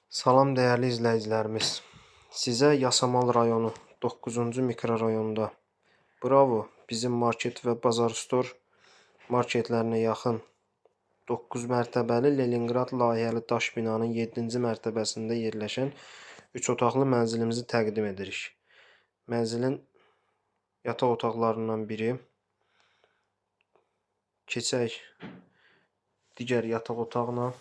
Salam dəyərli izləyicilərimiz. Sizə Yasamal rayonu 9-cu mikrorayonda Bravo bizim market və Bazar Store marketlərinə yaxın 9 mərtəbəli Leningrad layihəli daş binanın 7-ci mərtəbəsində yerləşən 3 otaqlı mənzilimizi təqdim edirik. Mənzilin yataq otaqlarından biri. Keçək digər yataq otağına.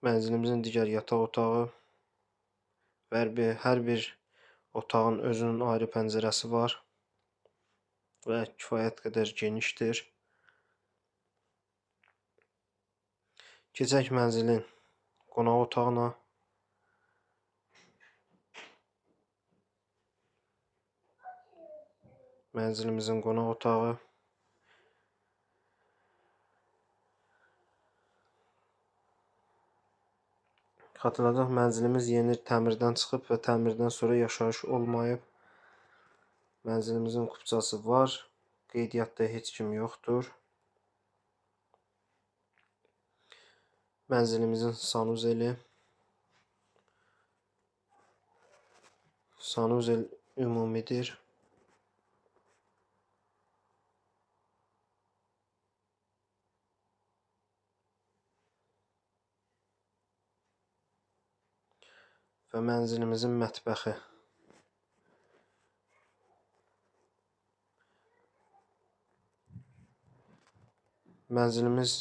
Mənzilimizin digər yataq otağı və hər bir otağın özünün ayrı pəncərəsi var və kifayət qədər genişdir. Keçək mənzilin qonaq otağına. Mənzilimizin qonaq otağı. Xatırladaq, mənzilimiz yeni təmirdən çıxıb və təmirdən sonra yaşayış olmayıb. Mənzilimizin kupçası var. Qeydiyyatda heç kim yoxdur. Mənzilimizin sanuzeli. Sanuzel ümumidir. Və mənzilimizin mətbəxi. Mənzilimiz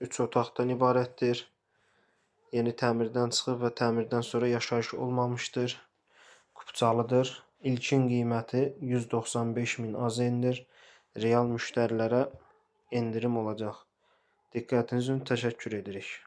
3 otaqdan ibarətdir. Yeni təmirdən çıxıb və təmirdən sonra yaşayış olmamışdır. Kupçalıdır. İlkin qiyməti 195.000 AZN-dir. Real müştərilərə endirim olacaq. Diqqətiniz üçün təşəkkür edirik.